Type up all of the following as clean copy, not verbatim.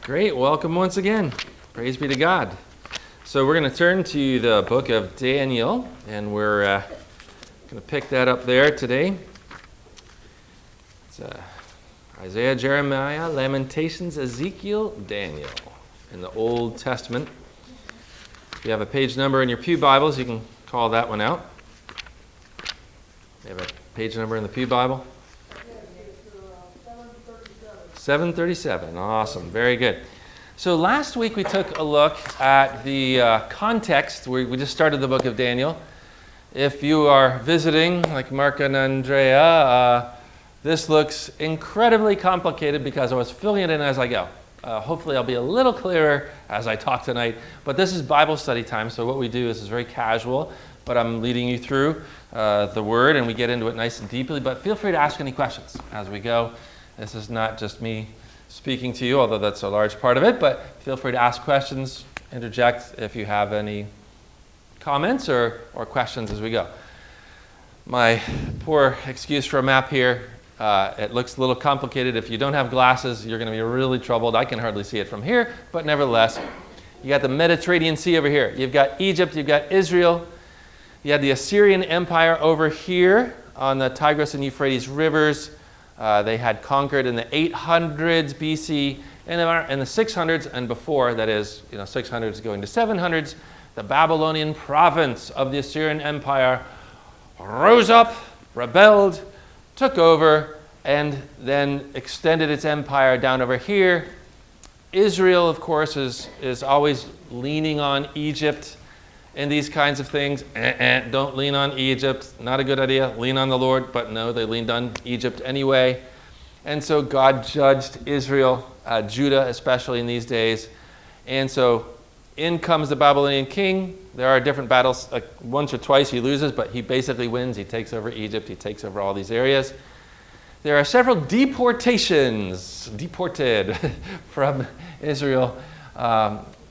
Great. Welcome once again. Praise be to God. So we're going to turn to the book of Daniel, and we're going to pick that up there today. It's Isaiah, Jeremiah, Lamentations, Ezekiel, Daniel in the Old Testament. If you have a page number in your pew Bibles, you can call that one out. You have a page number in the pew Bible? 737. Awesome. Very good. So last week we took a look at the context. We just started the book of Daniel. If you are visiting, like Mark and Andrea, this looks incredibly complicated because I was filling it in as I go. Hopefully I'll be a little clearer as I talk tonight. But this is Bible study time, so what we do is very casual. But I'm leading you through the Word, and we get into it nice and deeply. But feel free to ask any questions as we go. This is not just me speaking to you, although that's a large part of it, but feel free to ask questions, interject if you have any comments or questions as we go. My poor excuse for a map here, it looks a little complicated. If you don't have glasses, you're going to be really troubled. I can hardly see it from here, but nevertheless, you got the Mediterranean Sea over here. You've got Egypt, you've got Israel. You had the Assyrian Empire over here on the Tigris and Euphrates rivers. They had conquered in the 800s BC, and in the 600s and before, that is, 600s going to 700s, the Babylonian province of the Assyrian Empire rose up, rebelled, took over, and then extended its empire down over here. Israel, of course, is always leaning on Egypt in these kinds of things. Don't lean on Egypt. Not a good idea. Lean on the Lord. But no, they leaned on Egypt anyway. And so God judged Israel, Judah especially in these days. And so in comes the Babylonian king. There are different battles. Once or twice he loses, but he basically wins. He takes over Egypt. He takes over all these areas. There are several deported from Israel.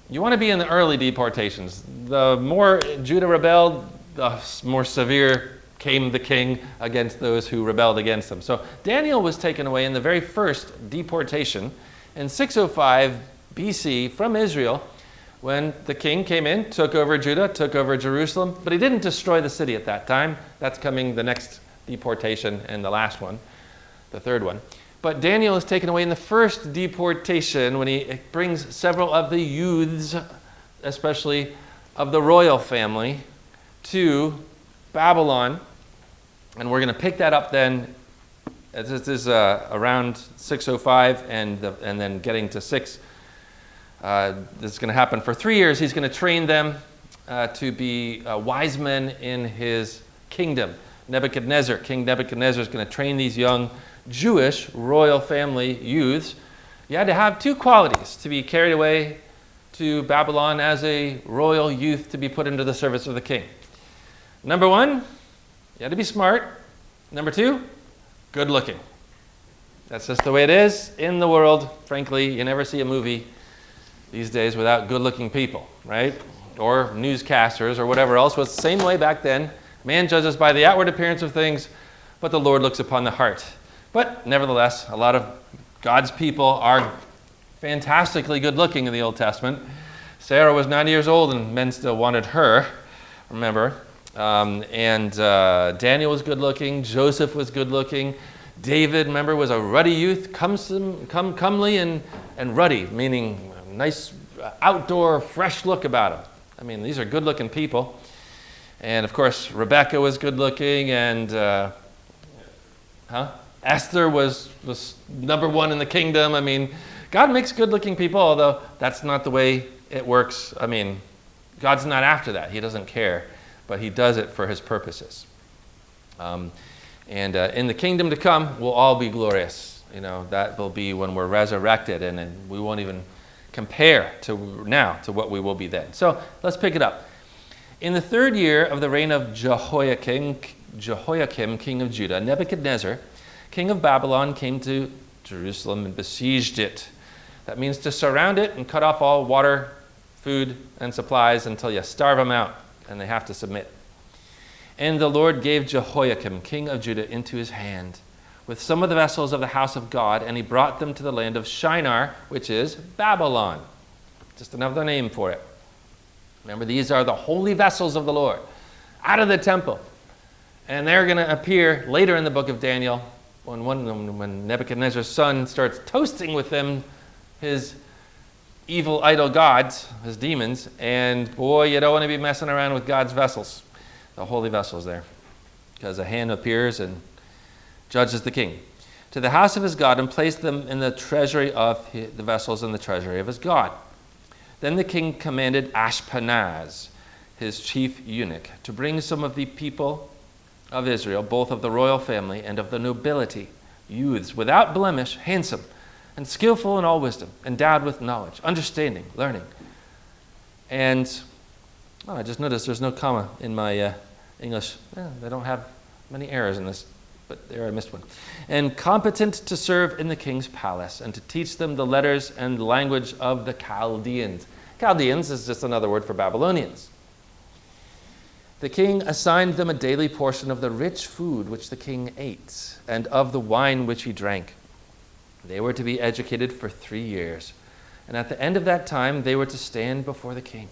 You want to be in the early deportations. The more Judah rebelled, the more severe came the king against those who rebelled against him. So Daniel was taken away in the very first deportation in 605 BC from Israel when the king came in, took over Judah, took over Jerusalem, but he didn't destroy the city at that time. That's coming the next deportation and the last one, the third one. But Daniel is taken away in the first deportation when he brings several of the youths, especially of the royal family, to Babylon. And we're going to pick that up then. This is around 605 and then getting to 6. This is going to happen for 3 years. He's going to train them to be wise men in his kingdom. King Nebuchadnezzar is going to train these young Jewish royal family youths. You had to have two qualities to be carried away to Babylon as a royal youth to be put into the service of the king. Number one, you had to be smart. Number two, good looking. That's just the way it is in the world. Frankly, you never see a movie these days without good looking people, right? Or newscasters or whatever else. It was the same way back then. Man judges by the outward appearance of things, but the Lord looks upon the heart. But nevertheless, a lot of God's people are fantastically good looking in the Old Testament. Sarah was 90 years old and men still wanted her, remember. Daniel was good looking. Joseph was good looking. David, remember, was a ruddy youth, comely and ruddy, meaning nice outdoor, fresh look about him. I mean, these are good looking people. And of course, Rebecca was good looking, and Esther was number one in the kingdom. I mean, God makes good-looking people, although that's not the way it works. I mean, God's not after that. He doesn't care, but he does it for his purposes. In the kingdom to come, we'll all be glorious. That will be when we're resurrected, and then we won't even compare to now to what we will be then. So let's pick it up. In the 3rd year of the reign of Jehoiakim, king of Judah, Nebuchadnezzar, king of Babylon, came to Jerusalem and besieged it. That means to surround it and cut off all water, food, and supplies until you starve them out and they have to submit. And the Lord gave Jehoiakim, king of Judah, into his hand with some of the vessels of the house of God, and he brought them to the land of Shinar, which is Babylon. Just another name for it. Remember, these are the holy vessels of the Lord, out of the temple. And they're going to appear later in the book of Daniel when Nebuchadnezzar's son starts toasting with them his evil idol gods, his demons. And boy, you don't want to be messing around with God's vessels, the holy vessels there, because a hand appears and judges the king. To the house of his God, and placed them in the treasury of the vessels in the treasury of his God. Then the king commanded Ashpenaz, his chief eunuch, to bring some of the people of Israel, both of the royal family and of the nobility, youths without blemish, handsome, and skillful in all wisdom, endowed with knowledge, understanding, learning. And I just noticed there's no comma in my English. They don't have many errors in this, but there I missed one. And competent to serve in the king's palace, and to teach them the letters and language of the Chaldeans. Chaldeans is just another word for Babylonians. The king assigned them a daily portion of the rich food which the king ate, and of the wine which he drank. They were to be educated for 3 years, and at the end of that time they were to stand before the king.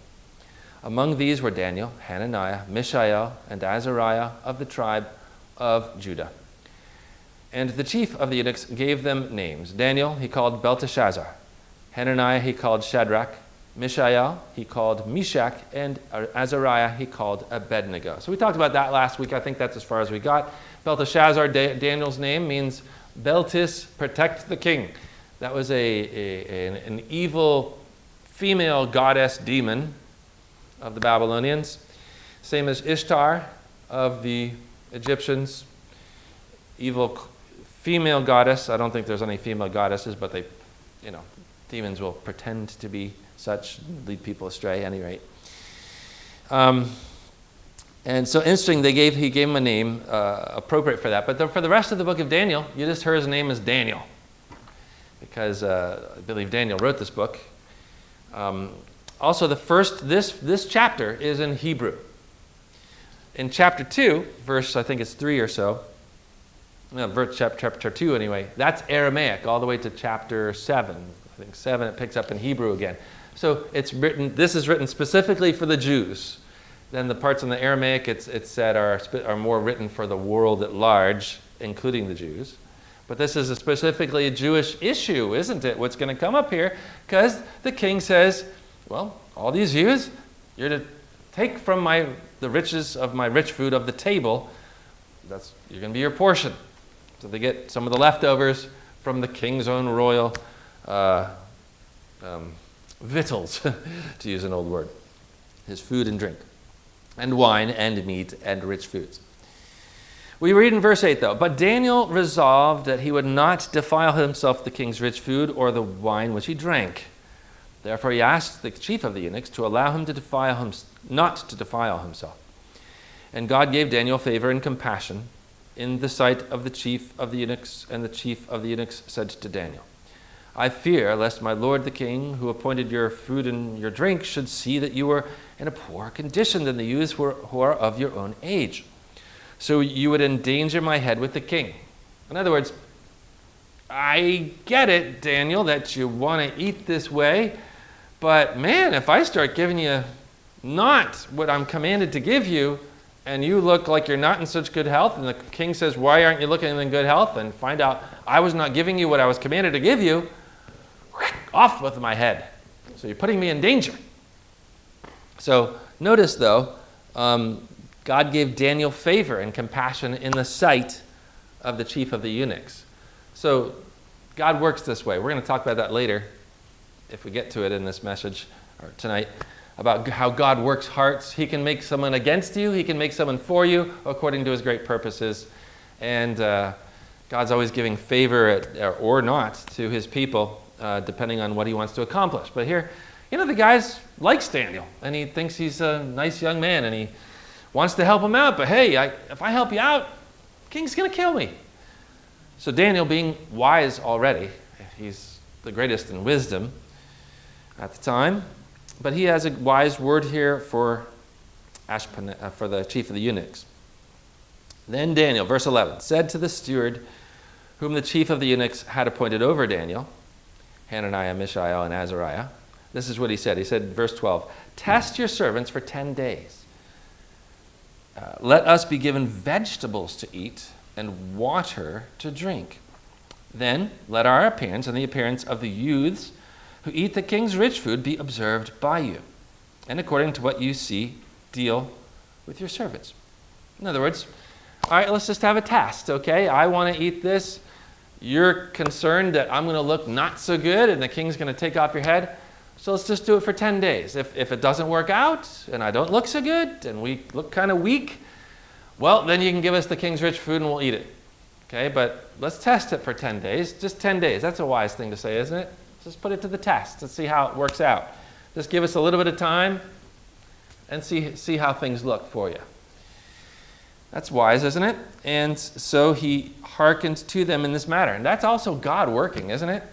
Among these were Daniel, Hananiah, Mishael, and Azariah of the tribe of Judah. And the chief of the eunuchs gave them names. Daniel he called Belteshazzar. Hananiah he called Shadrach. Mishael he called Meshach. And Azariah he called Abednego. So we talked about that last week. I think that's as far as we got. Belteshazzar, Daniel's name, means Beltis, protect the king. That was an evil female goddess demon of the Babylonians. Same as Ishtar of the Egyptians. Evil female goddess. I don't think there's any female goddesses, but they, demons will pretend to be such, lead people astray at any rate. And so interesting, he gave him a name appropriate for that. But for the rest of the book of Daniel, you just heard his name as Daniel, because I believe Daniel wrote this book. Also, this chapter is in Hebrew. In chapter 2, verse, I think it's 3 or so, verse chapter 2 anyway, that's Aramaic all the way to chapter 7. I think 7, it picks up in Hebrew again. So this is written specifically for the Jews. Then the parts in the Aramaic, it's said, are more written for the world at large, including the Jews. But this is specifically a Jewish issue, isn't it? What's going to come up here? Because the king says, well, all these youths, you're to take from the riches of my rich food of the table. You're going to be your portion. So they get some of the leftovers from the king's own royal victuals, to use an old word, his food and drink, and wine and meat and rich foods. We read in verse 8, though, but Daniel resolved that he would not defile himself the king's rich food or the wine which he drank. Therefore he asked the chief of the eunuchs to allow him not to defile himself. And God gave Daniel favor and compassion in the sight of the chief of the eunuchs, and the chief of the eunuchs said to Daniel, I fear lest my lord the king, who appointed your food and your drink, should see that you are in a poorer condition than the youths who are of your own age. So you would endanger my head with the king. In other words, I get it, Daniel, that you want to eat this way, but man, if I start giving you not what I'm commanded to give you, and you look like you're not in such good health, and the king says, why aren't you looking in good health? And find out I was not giving you what I was commanded to give you, off with my head. So you're putting me in danger. So notice, though, God gave Daniel favor and compassion in the sight of the chief of the eunuchs. So God works this way. We're going to talk about that later, if we get to it in this message or tonight, about how God works hearts. He can make someone against you. He can make someone for you according to his great purposes. And God's always giving favor or not to his people, depending on what he wants to accomplish. But here, the guy likes Daniel, and he thinks he's a nice young man, and he wants to help him out. But hey, if I help you out, the king's going to kill me. So Daniel, being wise already, he's the greatest in wisdom at the time, but he has a wise word here for the chief of the eunuchs. Then Daniel, verse 11, said to the steward whom the chief of the eunuchs had appointed over Daniel, Hananiah, Mishael, and Azariah, this is what he said. He said, verse 12, "Test your servants for 10 days. Let us be given vegetables to eat and water to drink. Then let our appearance and the appearance of the youths who eat the king's rich food be observed by you. And according to what you see, deal with your servants." In other words, all right, let's just have a test, okay? I want to eat this. You're concerned that I'm going to look not so good and the king's going to take off your head. So let's just do it for 10 days. If it doesn't work out and I don't look so good and we look kind of weak, well, then you can give us the king's rich food and we'll eat it. Okay, but let's test it for 10 days. Just 10 days. That's a wise thing to say, isn't it? Just put it to the test and see how it works out. Just give us a little bit of time and see how things look for you. That's wise, isn't it? And so he hearkened to them in this matter. And that's also God working, isn't it?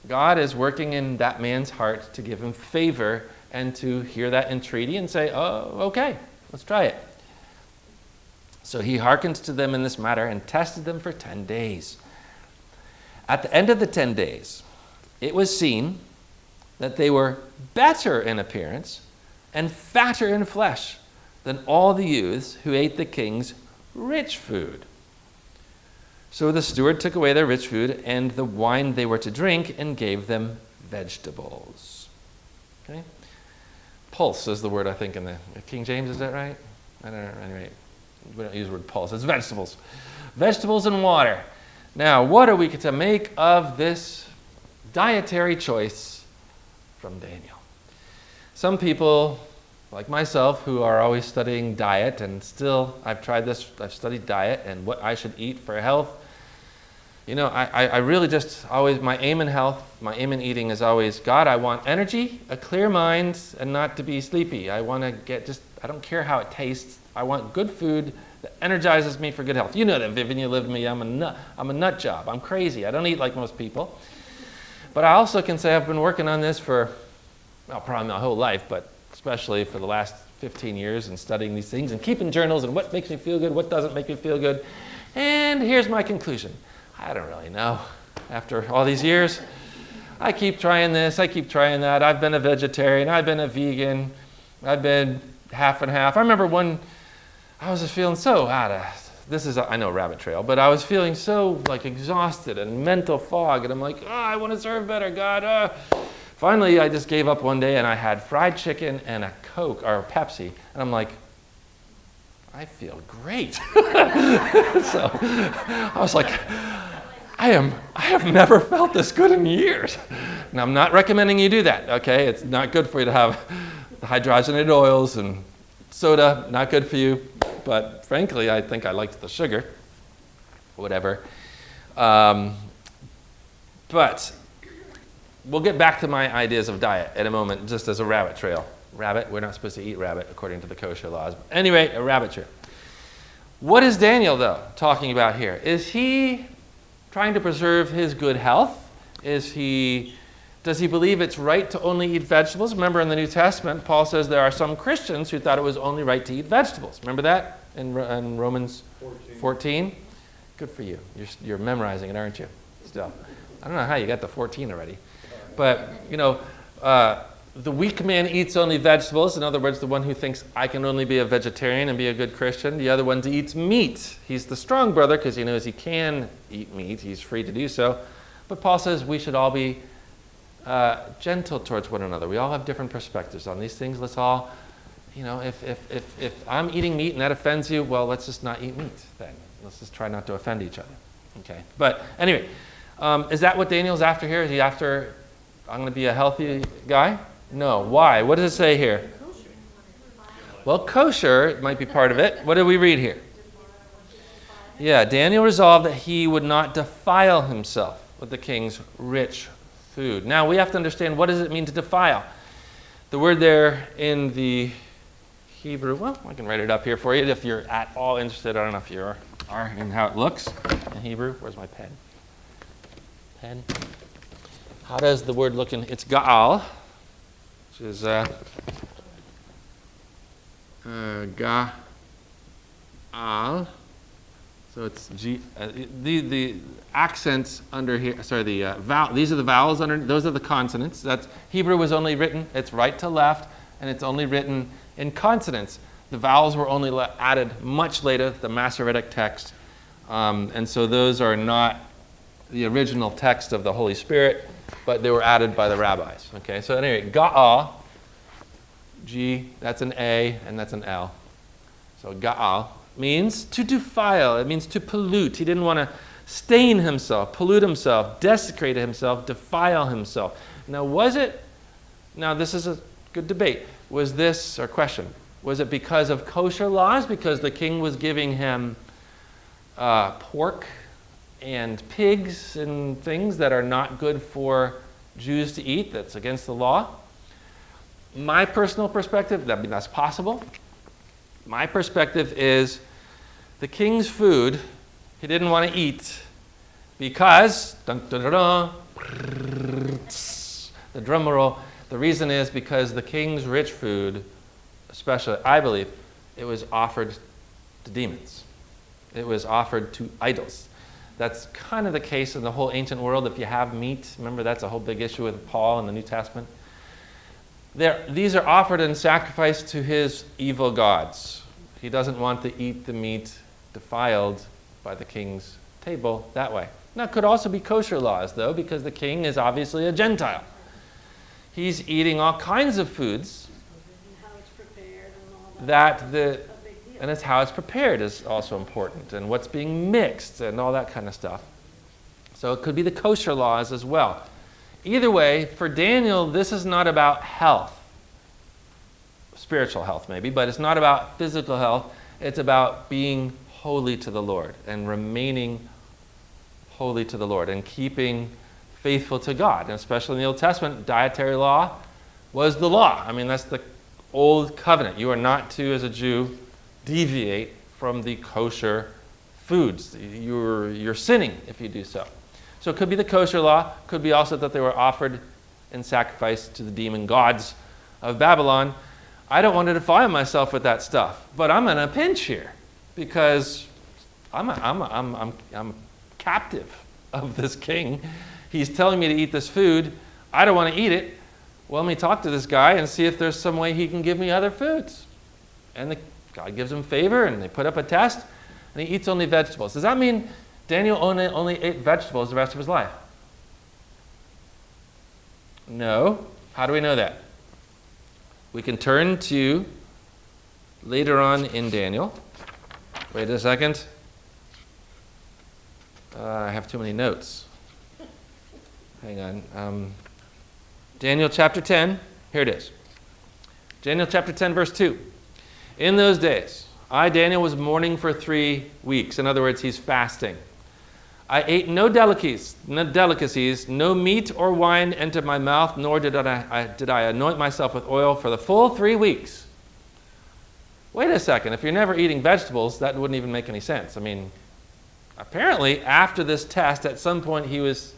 God is working in that man's heart to give him favor and to hear that entreaty and say, "Oh, okay, let's try it." So he hearkened to them in this matter and tested them for 10 days. At the end of the 10 days, it was seen that they were better in appearance and fatter in flesh than all the youths who ate the king's rich food. So the steward took away their rich food and the wine they were to drink and gave them vegetables. Okay? Pulse is the word, I think, in the King James, is that right? I don't know, anyway. We don't use the word pulse. It's vegetables. Vegetables and water. Now, what are we to make of this dietary choice from Daniel? Some people, like myself, who are always studying diet, and still, I've tried this, I've studied diet and what I should eat for health. You know, I really just always, my aim in health, my aim in eating is always, God, I want energy, a clear mind, and not to be sleepy. I want to get just, I don't care how it tastes. I want good food that energizes me for good health. You know that, Vivian, you live with me. I'm a nut job. I'm crazy. I don't eat like most people. But I also can say I've been working on this for, well, probably my whole life, but especially for the last 15 years and studying these things and keeping journals and what makes me feel good, what doesn't make me feel good. And here's my conclusion. I don't really know. After all these years, I keep trying this, I keep trying that. I've been a vegetarian, I've been a vegan, I've been half and half. I remember one, I was just feeling so out of, this is, I know, rabbit trail, but I was feeling so like exhausted and mental fog, and I'm like, I want to serve better, God. Finally, I just gave up one day and I had fried chicken and a Coke or a Pepsi, and I'm like, I feel great. So I was like, I have never felt this good in years. Now, I'm not recommending you do that, okay? It's not good for you to have the hydrogenated oils and soda, not good for you. But frankly, I think I liked the sugar, whatever. But we'll get back to my ideas of diet in a moment, just as a rabbit trail. Rabbit, we're not supposed to eat rabbit according to the kosher laws. But anyway, a rabbit trail. What is Daniel, though, talking about here? Is he trying to preserve his good health? Does he believe it's right to only eat vegetables? Remember in the New Testament, Paul says there are some Christians who thought it was only right to eat vegetables. Remember that in Romans 14? Good for you. You're memorizing it, aren't you? Still. I don't know how you got the 14 already. But, you know, the weak man eats only vegetables. In other words, the one who thinks I can only be a vegetarian and be a good Christian. The other one eats meat. He's the strong brother because he knows he can eat meat. He's free to do so. But Paul says we should all be gentle towards one another. We all have different perspectives on these things. Let's all, you know, if I'm eating meat and that offends you, well, let's just not eat meat then. Let's just try not to offend each other. Okay. But anyway, is that what Daniel's after here? Is he after, I'm going to be a healthy guy? No. Why? What does it say here? Well, kosher might be part of it. What did we read here? Yeah, Daniel resolved that he would not defile himself with the king's rich food. Now, we have to understand, what does it mean to defile? The word there in the Hebrew, well, I can write it up here for you if you're at all interested. I don't know if you are in how it looks in Hebrew. Where's my pen? Pen. How does the word look in, it's Gaal, which is Gaal. So it's G. The accents under here. Sorry, the these are the vowels under. Those are the consonants. That's Hebrew was only written. It's right to left, and it's only written in consonants. The vowels were only added much later, the Masoretic text, and so those are not the original text of the Holy Spirit, but they were added by the rabbis. Okay, so anyway, Ga'al, G, that's an A, and that's an L. So Ga'al means to defile. It means to pollute. He didn't want to stain himself, pollute himself, desecrate himself, defile himself. Now, this is a good debate. Was this, or question, was it because of kosher laws? Because the king was giving him pork and pigs and things that are not good for Jews to eat, that's against the law? My personal perspective, that's possible. My perspective is the king's food he didn't want to eat because, dun, dun, dun, dun, the drum roll, the reason is because the king's rich food, especially, I believe, it was offered to demons. It was offered to idols. That's kind of the case in the whole ancient world. If you have meat, remember that's a whole big issue with Paul in the New Testament. These are offered in sacrifice to his evil gods. He doesn't want to eat the meat defiled by the king's table that way. Now, it could also be kosher laws, though, because the king is obviously a Gentile. He's eating all kinds of foods How it's prepared and all that. and it's how it's prepared is also important, and what's being mixed and all that kind of stuff. So it could be the kosher laws as well. Either way, for Daniel, this is not about health. Spiritual health, maybe, but it's not about physical health. It's about being holy to the Lord and remaining holy to the Lord and keeping faithful to God. And especially in the Old Testament, dietary law was the law. I mean, that's the old covenant. You are not to, as a Jew, deviate from the kosher foods. You're sinning if you do so. So it could be the kosher law, could be also that they were offered in sacrifice to the demon gods of Babylon. I don't want to defile myself with that stuff, but I'm in a pinch here because I'm captive of this king. He's telling me to eat this food. I don't want to eat it. Well, let me talk to this guy and see if there's some way he can give me other foods. And God gives him favor, and they put up a test, and he eats only vegetables. Does that mean Daniel only ate vegetables the rest of his life? No. How do we know that? We can turn to later on in Daniel. Wait a second. I have too many notes. Hang on. Daniel chapter 10. Here it is. Daniel chapter 10, verse 2. In those days, I, Daniel, was mourning for 3 weeks. In other words, he's fasting. I ate no delicacies, no meat or wine entered my mouth, nor did I anoint myself with oil for the full 3 weeks. Wait a second, if you're never eating vegetables, that wouldn't even make any sense. I mean, apparently after this test, at some point he was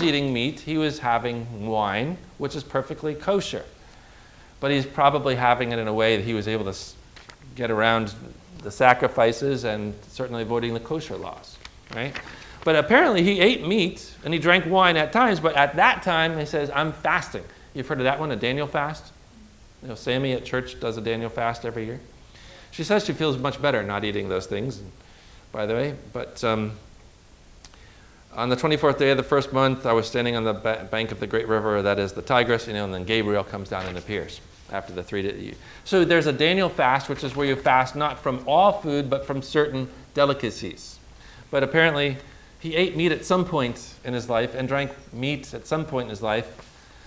eating meat, he was having wine, which is perfectly kosher. But he's probably having it in a way that he was able to get around the sacrifices and certainly avoiding the kosher laws. Right? But apparently he ate meat and he drank wine at times, but at that time he says, I'm fasting. You've heard of that one, a Daniel fast? You know, Sammy at church does a Daniel fast every year. She says she feels much better not eating those things, by the way. But on the 24th day of the first month, I was standing on the bank of the great river, that is the Tigris, and then Gabriel comes down and appears after the 3 days. So there's a Daniel fast, which is where you fast not from all food, but from certain delicacies. But apparently, he ate meat at some point in his life and drank meat at some point in his life.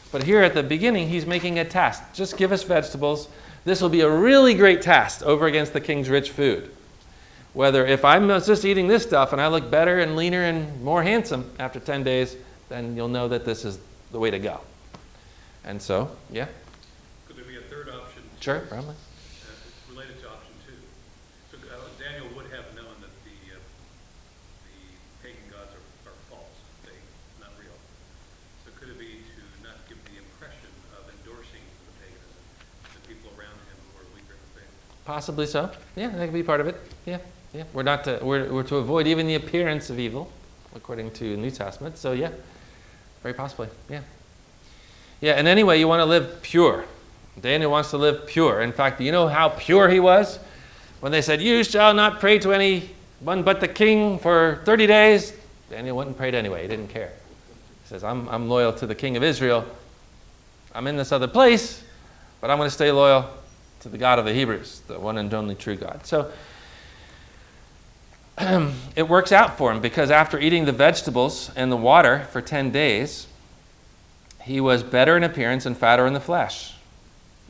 But here at the beginning, he's making a test. Just give us vegetables. This will be a really great test over against the king's rich food. Whether if I'm just eating this stuff and I look better and leaner and more handsome after 10 days, then you'll know that this is the way to go. And so, yeah? Could there be a third option? Sure, probably. Related to option 2. So Daniel would have known that the pagan gods are false, they're not real. So could it be to not give the impression of endorsing the paganism to people around him who are weaker in the faith? Possibly so. Yeah, that could be part of it. Yeah. Yeah, we're to avoid even the appearance of evil, according to the New Testament. So yeah, very possibly, yeah. Yeah, and anyway, you want to live pure. Daniel wants to live pure. In fact, you know how pure he was? When they said, you shall not pray to anyone but the king for 30 days, Daniel went and prayed anyway. He didn't care. He says, I'm loyal to the king of Israel. I'm in this other place, but I'm going to stay loyal to the God of the Hebrews, the one and only true God. So it works out for him, because after eating the vegetables and the water for 10 days, he was better in appearance and fatter in the flesh.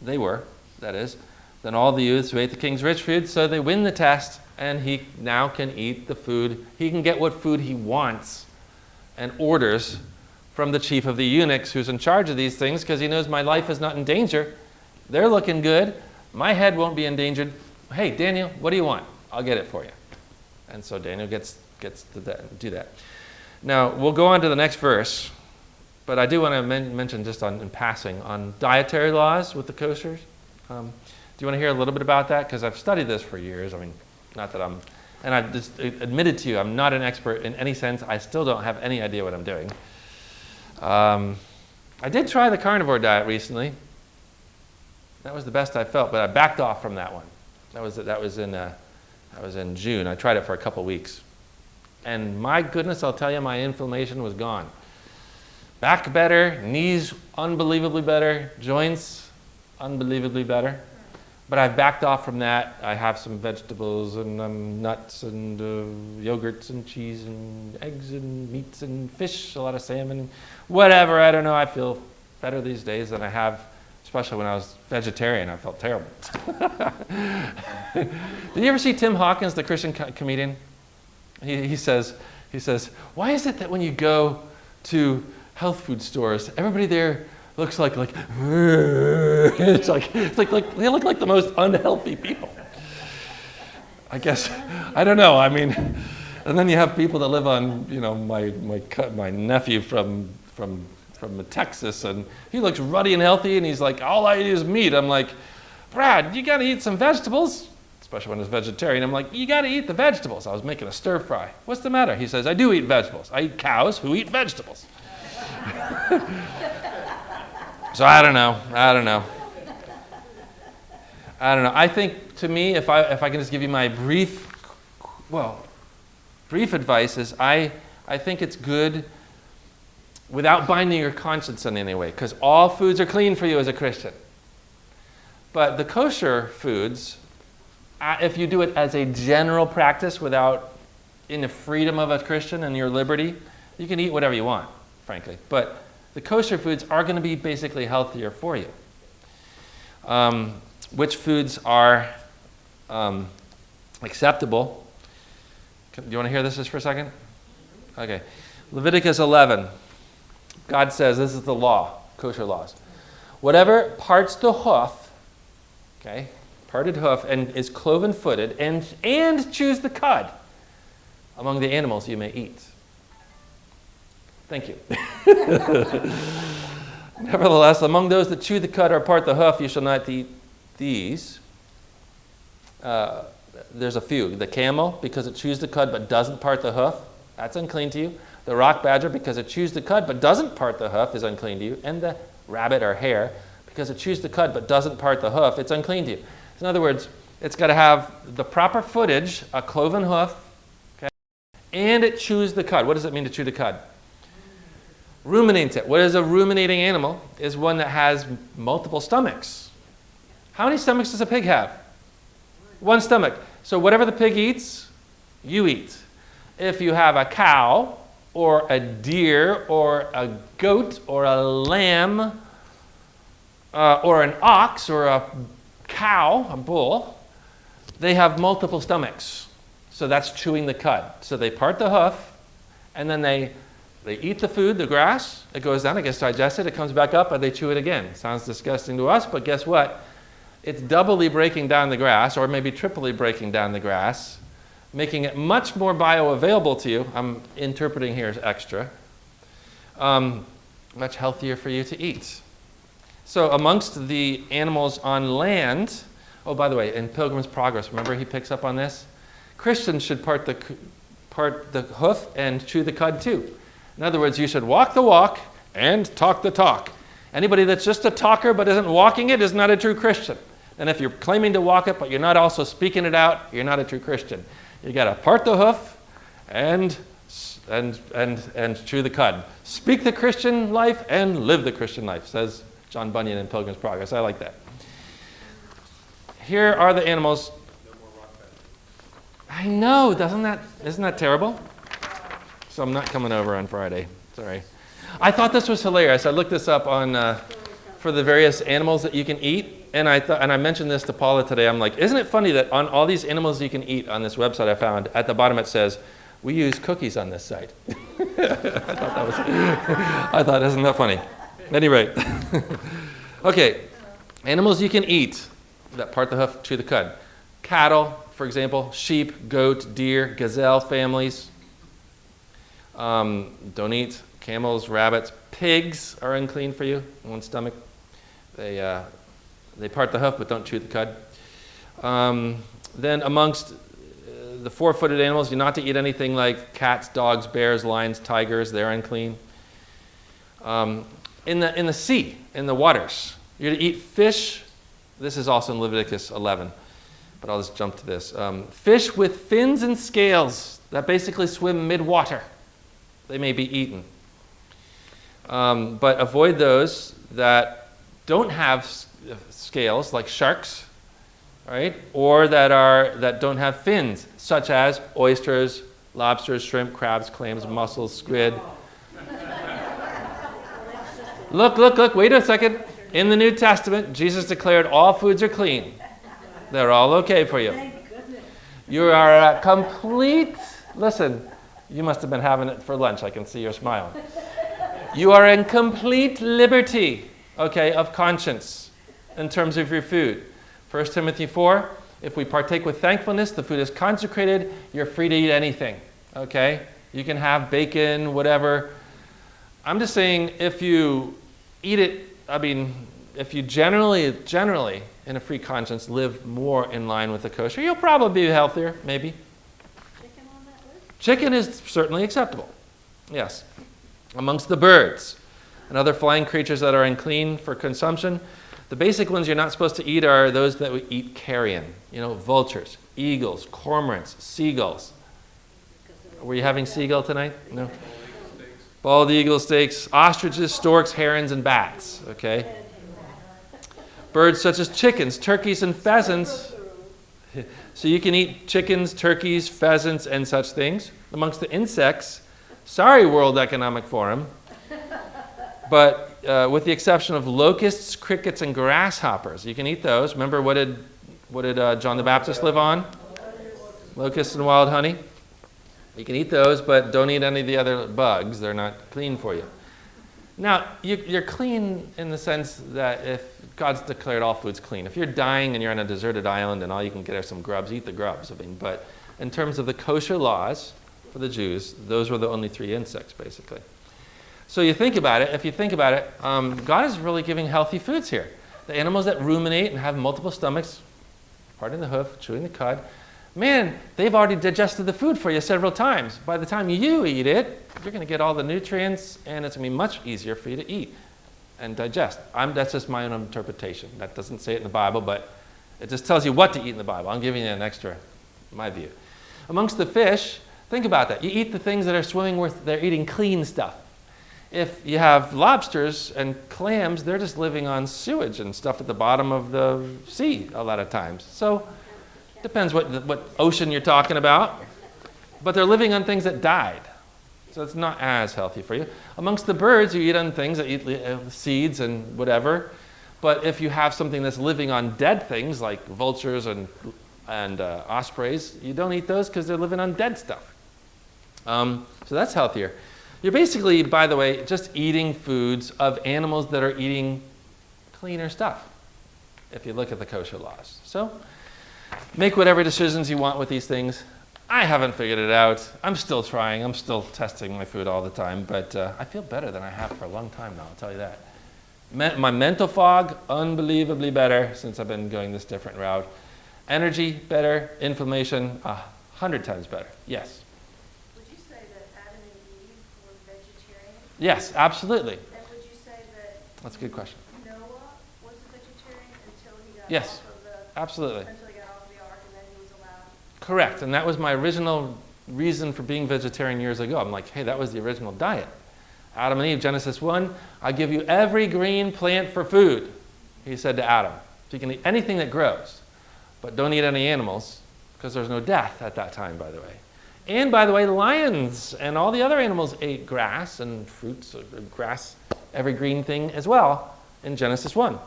They were, that is, than all the youths who ate the king's rich food. So they win the test, and he now can eat the food. He can get what food he wants and orders from the chief of the eunuchs, who's in charge of these things, because he knows my life is not in danger. They're looking good. My head won't be endangered. Hey, Daniel, what do you want? I'll get it for you. And so Daniel gets to do that. Now, we'll go on to the next verse. But I do want to mention just in passing on dietary laws with the koshers. Do you want to hear a little bit about that? Because I've studied this for years. I mean, not that and I've just admitted to you, I'm not an expert in any sense. I still don't have any idea what I'm doing. I did try the carnivore diet recently. That was the best I felt, but I backed off from that one. That was in June. I tried it for a couple weeks. And my goodness, I'll tell you, my inflammation was gone. Back better, knees unbelievably better, joints unbelievably better. But I've backed off from that. I have some vegetables and nuts and yogurts and cheese and eggs and meats and fish, a lot of salmon, whatever. I don't know. I feel better these days than I have, especially when I was vegetarian. I felt terrible. Did you ever see Tim Hawkins, the Christian comedian? He says, why is it that when you go to health food stores, everybody there looks like it's like they look like the most unhealthy people. I guess, I don't know. I mean, and then you have people that live on, my nephew from Texas, and he looks ruddy and healthy, and he's like, all I eat is meat. I'm like, Brad, you got to eat some vegetables, especially when it's vegetarian. I'm like, you got to eat the vegetables. I was making a stir fry. What's the matter? He says, I do eat vegetables. I eat cows who eat vegetables. So I don't know. I think, to me, if I can just give you my brief advice, is I think it's good without binding your conscience in any way, because all foods are clean for you as a Christian. But the kosher foods, if you do it as a general practice without in the freedom of a Christian and your liberty, you can eat whatever you want, frankly. But the kosher foods are going to be basically healthier for you. Which foods are acceptable? Do you want to hear this just for a second? Okay. Leviticus 11. God says, this is the law, kosher laws. Whatever parts the hoof, okay, parted hoof, and is cloven-footed, and chews the cud among the animals you may eat. Thank you. Nevertheless, among those that chew the cud or part the hoof, you shall not eat these. There's a few. The camel, because it chews the cud but doesn't part the hoof, that's unclean to you. The rock badger, because it chews the cud but doesn't part the hoof, is unclean to you. And the rabbit or hare, because it chews the cud but doesn't part the hoof, it's unclean to you. So in other words, it's got to have the proper footage, a cloven hoof, okay, and it chews the cud. What does it mean to chew the cud? Ruminates it. What is a ruminating animal? Is one that has multiple stomachs. How many stomachs does a pig have? One stomach. So whatever the pig eats, you eat. If you have a cow or a deer or a goat or a lamb or an ox or a cow, a bull, they have multiple stomachs. So that's chewing the cud. So they part the hoof, and then they eat the food, the grass, it goes down, it gets digested, it comes back up, and they chew it again. Sounds disgusting to us, but guess what? It's doubly breaking down the grass, or maybe triply breaking down the grass, making it much more bioavailable to you. I'm interpreting here as extra. Much healthier for you to eat. So amongst the animals on land, oh, by the way, in Pilgrim's Progress, remember he picks up on this? Christians should part the hoof and chew the cud too. In other words, you should walk the walk and talk the talk. Anybody that's just a talker but isn't walking it is not a true Christian. And if you're claiming to walk it but you're not also speaking it out, you're not a true Christian. You got to part the hoof and chew the cud. Speak the Christian life and live the Christian life, says John Bunyan in Pilgrim's Progress. I like that. Here are the animals. No more rock bed. I know, isn't that terrible? So I'm not coming over on Friday. Sorry. I thought this was hilarious. I looked this up on for the various animals that you can eat, and I mentioned this to Paula today. I'm like, isn't it funny that on all these animals you can eat on this website I found, at the bottom it says, we use cookies on this site. I thought, isn't that funny? At any rate. Okay, animals you can eat that part the hoof, chew the cud. Cattle, for example, sheep, goat, deer, gazelle families. Don't eat camels, rabbits. Pigs are unclean for you, one stomach. They part the hoof but don't chew the cud. Then amongst the four-footed animals, you're not to eat anything like cats, dogs, bears, lions, tigers. They're unclean. In the sea, in the waters, you're to eat fish. This is also in Leviticus 11, but I'll just jump to this. Fish with fins and scales that basically swim mid-water. They may be eaten. But avoid those that don't have scales, like sharks, right? Or that don't have fins, such as oysters, lobsters, shrimp, crabs, clams, mussels, squid. Look, wait a second. In the New Testament, Jesus declared all foods are clean. They're all okay for you. You are a complete, listen, you must have been having it for lunch. I can see you're smiling. You are in complete liberty, okay, of conscience in terms of your food. 1 Timothy 4, if we partake with thankfulness, the food is consecrated, you're free to eat anything, okay? You can have bacon, whatever. I'm just saying if you eat it, if you generally, in a free conscience, live more in line with the kosher, you'll probably be healthier, maybe. Chicken on that list? Chicken is certainly acceptable, yes. Amongst the birds and other flying creatures that are unclean for consumption, the basic ones you're not supposed to eat are those that we eat carrion. Vultures, eagles, cormorants, seagulls. Were you having seagull tonight? No? Bald eagle steaks, ostriches, storks, herons, and bats, okay? Birds such as chickens, turkeys, and pheasants. So you can eat chickens, turkeys, pheasants, and such things. Amongst the insects, sorry, World Economic Forum, but with the exception of locusts, crickets, and grasshoppers, you can eat those. Remember, what did John the Baptist live on? Locusts and wild honey. You can eat those, but don't eat any of the other bugs. They're not clean for you. Now, you're clean in the sense that if God's declared all foods clean. If you're dying and you're on a deserted island and all you can get are some grubs, eat the grubs. But in terms of the kosher laws for the Jews, those were the only 3 insects, basically. So if you think about it, God is really giving healthy foods here. The animals that ruminate and have multiple stomachs, parting the hoof, chewing the cud, man, they've already digested the food for you several times. By the time you eat it, you're going to get all the nutrients, and it's going to be much easier for you to eat and digest. That's just my own interpretation. That doesn't say it in the Bible, but it just tells you what to eat in the Bible. I'm giving you an extra, my view. Amongst the fish, think about that. You eat the things that are swimming where they're eating clean stuff. If you have lobsters and clams, they're just living on sewage and stuff at the bottom of the sea a lot of times. So depends what ocean you're talking about. But they're living on things that died. So it's not as healthy for you. Amongst the birds, you eat on things that eat seeds and whatever. But if you have something that's living on dead things like vultures and ospreys, you don't eat those because they're living on dead stuff. So that's healthier. You're basically, by the way, just eating foods of animals that are eating cleaner stuff, if you look at the kosher laws. So make whatever decisions you want with these things. I haven't figured it out. I'm still trying. I'm still testing my food all the time, but I feel better than I have for a long time now, I'll tell you that. My mental fog, unbelievably better since I've been going this different route. Energy, better. Inflammation, 100 times better. Yes. Would you say that Adam and Eve were vegetarian? Yes, absolutely. And would you say that That's a good question. Noah was a vegetarian until he got Yes, off of the absolutely. until he got off the ark and then he was allowed? Correct. And that was my original reason for being vegetarian years ago. I'm like, hey, that was the original diet. Adam and Eve, Genesis 1, I give you every green plant for food, he said to Adam. So you can eat anything that grows, but don't eat any animals, because there's no death at that time, by the way. And by the way, the lions and all the other animals ate grass and fruits, grass, every green thing as well in Genesis 1.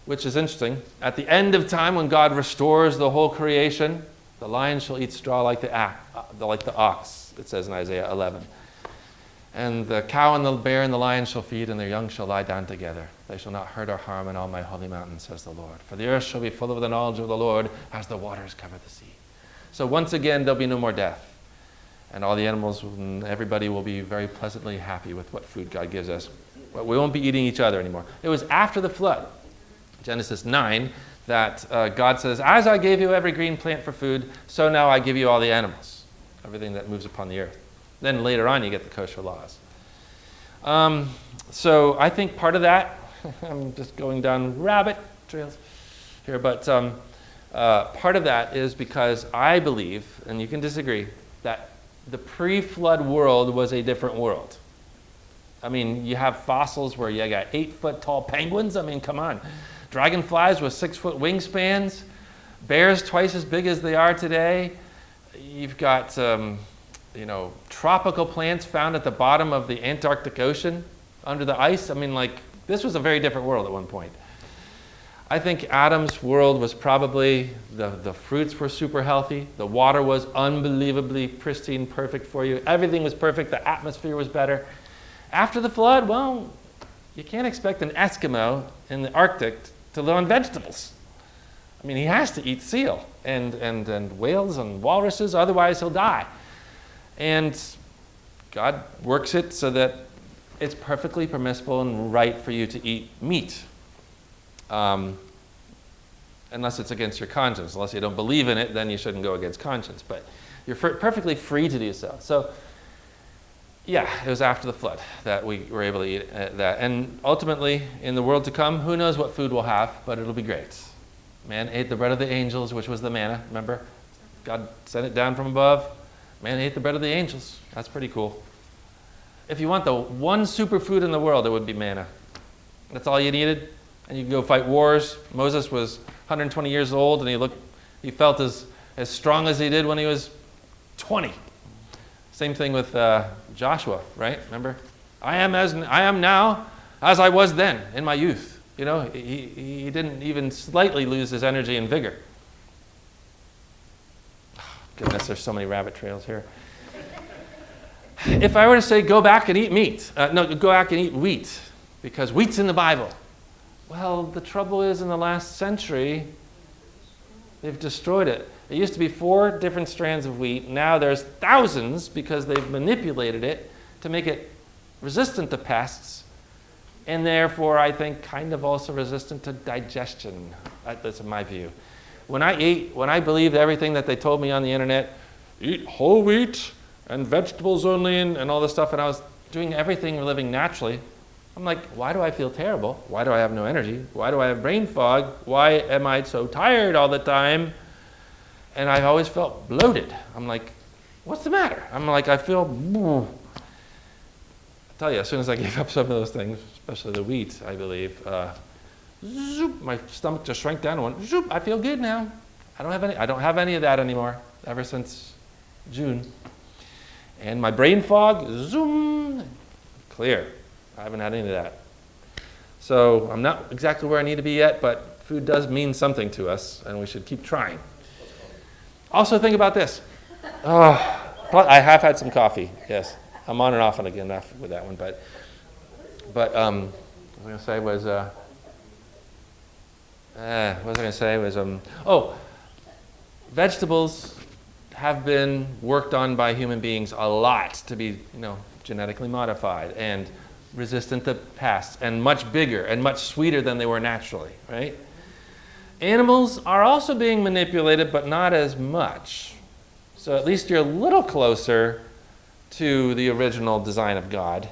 Which is interesting. At the end of time, when God restores the whole creation, the lion shall eat straw like the ox, it says in Isaiah 11. And the cow and the bear and the lion shall feed, and their young shall lie down together. They shall not hurt or harm in all my holy mountain, says the Lord. For the earth shall be full of the knowledge of the Lord, as the waters cover the sea. So once again, there'll be no more death. And all the animals and everybody will be very pleasantly happy with what food God gives us. But we won't be eating each other anymore. It was after the flood, Genesis 9, that God says, as I gave you every green plant for food, so now I give you all the animals, everything that moves upon the earth. Then later on, you get the kosher laws. So I think part of that, I'm just going down rabbit trails here, but part of that is because I believe, and you can disagree, that the pre-flood world was a different world. I mean, you have fossils where you got 8-foot tall penguins. I mean, come on. Dragonflies with 6-foot wingspans. Bears twice as big as they are today. You've got tropical plants found at the bottom of the Antarctic Ocean under the ice. I mean, like, this was a very different world at one point. I think Adam's world was probably, the fruits were super healthy. The water was unbelievably pristine, perfect for you. Everything was perfect. The atmosphere was better. After the flood, well, you can't expect an Eskimo in the Arctic to live on vegetables. I mean, he has to eat seal and whales and walruses, otherwise he'll die. And God works it so that it's perfectly permissible and right for you to eat meat. Unless it's against your conscience. Unless you don't believe in it, then you shouldn't go against conscience. But you're perfectly free to do so. So, yeah, it was after the flood that we were able to eat that. And ultimately, in the world to come, who knows what food we'll have, but it'll be great. Man ate the bread of the angels, which was the manna, remember? God sent it down from above. Man ate the bread of the angels. That's pretty cool. If you want the one superfood in the world, it would be manna. That's all you needed. And you could go fight wars. Moses was 120 years old, and he felt as strong as he did when he was 20. Same thing with Joshua, right? Remember? I am now as I was then in my youth. You know, he didn't even slightly lose his energy and vigor. Goodness, there's so many rabbit trails here. If I were to say go back and eat meat, go back and eat wheat, because wheat's in the Bible. Well, the trouble is in the last century, they've destroyed it. It used to be 4 different strands of wheat. Now there's thousands because they've manipulated it to make it resistant to pests, and therefore, I think, kind of also resistant to digestion. That's my view. When I believed everything that they told me on the internet, eat whole wheat and vegetables only and all this stuff, and I was doing everything living naturally, I'm like, why do I feel terrible? Why do I have no energy? Why do I have brain fog? Why am I so tired all the time? And I've always felt bloated. I'm like, what's the matter? I'm like, I feel, I tell you, as soon as I gave up some of those things, especially the wheat, I believe, zoop, my stomach just shrank down and went, zoop, I feel good now. I don't have any of that anymore ever since June. And my brain fog, zoom, clear. I haven't had any of that. So I'm not exactly where I need to be yet, but food does mean something to us, and we should keep trying. Also think about this. I have had some coffee, yes. I'm on and off again with that one, but what I was going to say was, vegetables have been worked on by human beings a lot to be, genetically modified and resistant to pests and much bigger and much sweeter than they were naturally, right? Animals are also being manipulated, but not as much. So at least you're a little closer to the original design of God.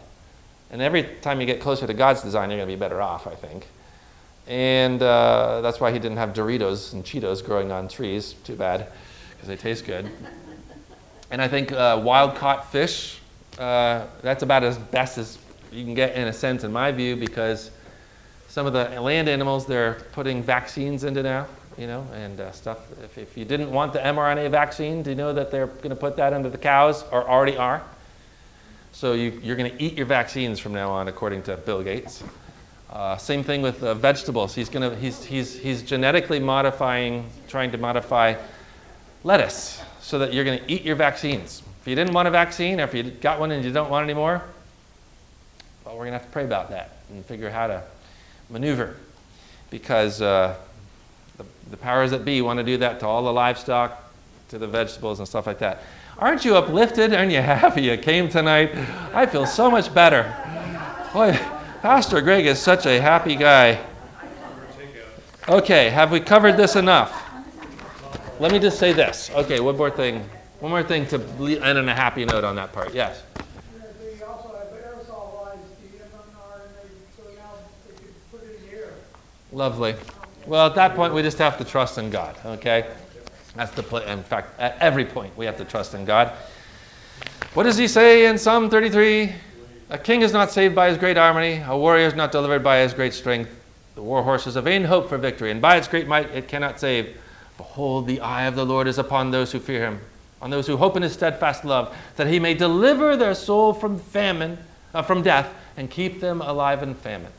And every time you get closer to God's design, you're going to be better off, I think. And that's why he didn't have Doritos and Cheetos growing on trees. Too bad, because they taste good. And I think wild-caught fish, that's about as best as you can get, in a sense, in my view, because some of the land animals, they're putting vaccines into now, and stuff. If you didn't want the mRNA vaccine, do you know that they're going to put that into the cows, or already are? So you're going to eat your vaccines from now on, according to Bill Gates. Same thing with vegetables. He's genetically trying to modify lettuce so that you're going to eat your vaccines. If you didn't want a vaccine, or if you got one and you don't want it anymore, well, we're going to have to pray about that and figure how to maneuver, because the powers that be want to do that to all the livestock, to the vegetables and stuff like that. Aren't you uplifted? Aren't you happy you came tonight? I feel so much better. Boy, Pastor Greg is such a happy guy. Okay, have we covered this enough? Let me just say this. Okay, one more thing to end on a happy note on that part. Yes? They also have aerosolized the mRNA, so now they can put it in the air. Lovely. Well, at that point, we just have to trust in God, okay? That's the point. In fact, at every point, we have to trust in God. What does he say in Psalm 33? A king is not saved by his great army. A warrior is not delivered by his great strength. The war horse is a vain hope for victory, and by its great might it cannot save. Behold, the eye of the Lord is upon those who fear him, on those who hope in his steadfast love, that he may deliver their soul from death, and keep them alive in famine.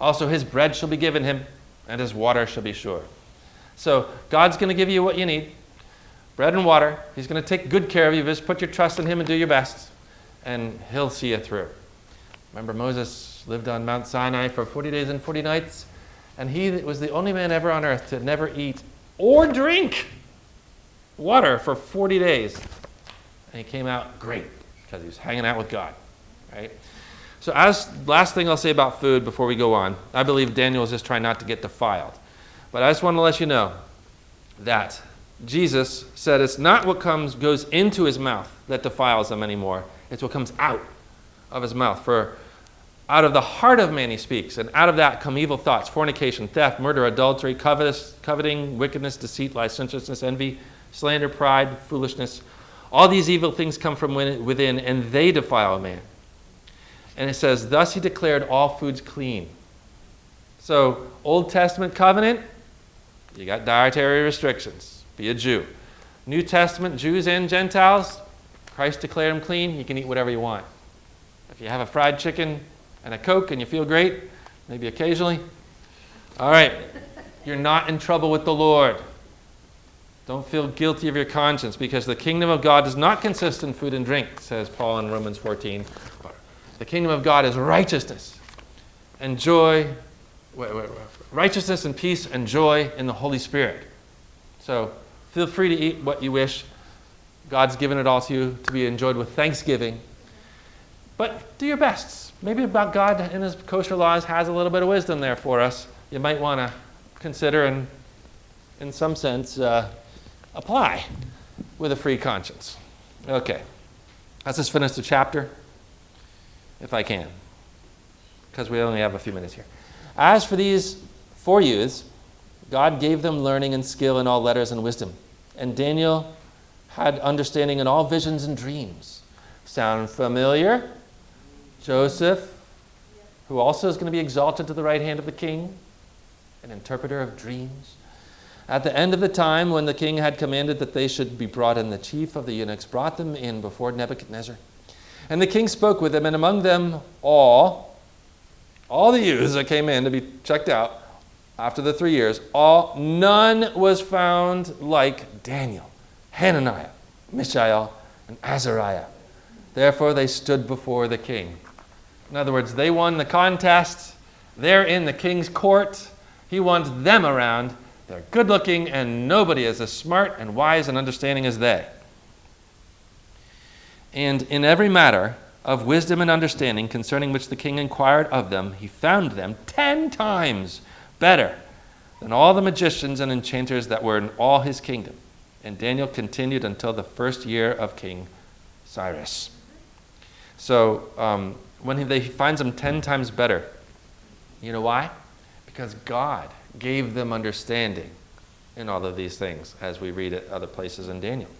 Also his bread shall be given him, and his water shall be sure. So God's going to give you what you need, bread and water. He's going to take good care of you. Just put your trust in him and do your best, and he'll see you through. Remember, Moses lived on Mount Sinai for 40 days and 40 nights, and he was the only man ever on earth to never eat or drink water for 40 days. And he came out great, because he was hanging out with God, right? So last thing I'll say about food before we go on, I believe Daniel is just trying not to get defiled. But I just want to let you know that Jesus said it's not what goes into his mouth that defiles him anymore. It's what comes out of his mouth. For out of the heart of man he speaks, and out of that come evil thoughts, fornication, theft, murder, adultery, coveting, wickedness, deceit, licentiousness, envy, slander, pride, foolishness. All these evil things come from within, and they defile a man. And it says, thus he declared all foods clean. So, Old Testament covenant, you got dietary restrictions. Be a Jew. New Testament, Jews and Gentiles, Christ declared them clean. You can eat whatever you want. If you have a fried chicken and a Coke and you feel great, maybe occasionally, all right, you're not in trouble with the Lord. Don't feel guilty of your conscience, because the kingdom of God does not consist in food and drink, says Paul in Romans 14. The kingdom of God is righteousness and joy, righteousness and peace and joy in the Holy Spirit. So feel free to eat what you wish. God's given it all to you to be enjoyed with thanksgiving. But do your best. Maybe about God in his kosher laws has a little bit of wisdom there for us. You might want to consider and, in some sense, apply with a free conscience. Okay. Let's just finish the chapter, if I can, because we only have a few minutes here. As for these 4 youths, God gave them learning and skill in all letters and wisdom. And Daniel had understanding in all visions and dreams. Sound familiar? Joseph, who also is going to be exalted to the right hand of the king, an interpreter of dreams. At the end of the time, when the king had commanded that they should be brought in, the chief of the eunuchs brought them in before Nebuchadnezzar. And the king spoke with them, and among them all the youths that came in to be checked out after the 3 years, none was found like Daniel, Hananiah, Mishael, and Azariah. Therefore they stood before the king. In other words, they won the contest. They're in the king's court. He wants them around. They're good looking, and nobody is as smart and wise and understanding as they. And in every matter of wisdom and understanding concerning which the king inquired of them, he found them 10 times better than all the magicians and enchanters that were in all his kingdom. And Daniel continued until the first year of King Cyrus. So when he finds them 10 times better, you know why? Because God gave them understanding in all of these things, as we read at other places in Daniel.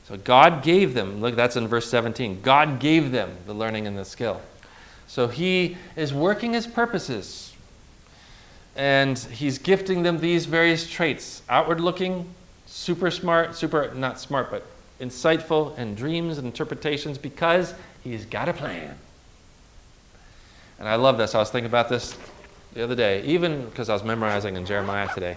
So God gave them, look, that's in verse 17. God gave them the learning and the skill. So he is working his purposes. And he's gifting them these various traits. Outward looking, super smart, not smart, but insightful, and dreams and interpretations, because he's got a plan. And I love this. I was thinking about this the other day, even because I was memorizing in Jeremiah today.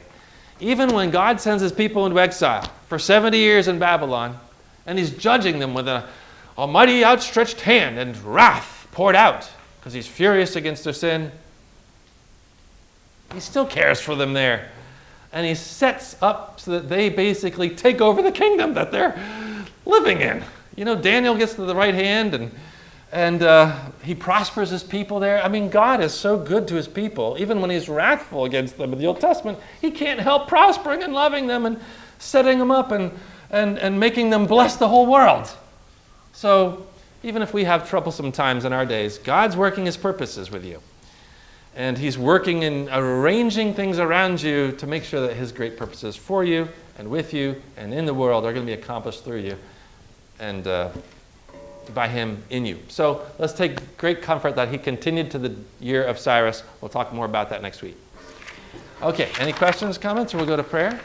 Even when God sends his people into exile for 70 years in Babylon, and he's judging them with an almighty outstretched hand and wrath poured out because he's furious against their sin, he still cares for them there. And he sets up so that they basically take over the kingdom that they're living in. You know, Daniel gets to the right hand, and he prospers his people there. I mean, God is so good to his people. Even when he's wrathful against them in the Old Testament, he can't help prospering and loving them and setting them up and making them bless the whole world. So even if we have troublesome times in our days, God's working his purposes with you. And he's working in arranging things around you to make sure that his great purposes for you and with you and in the world are going to be accomplished through you and by him in you. So let's take great comfort that he continued to the year of Cyrus. We'll talk more about that next week. Okay, any questions, comments, or we'll go to prayer?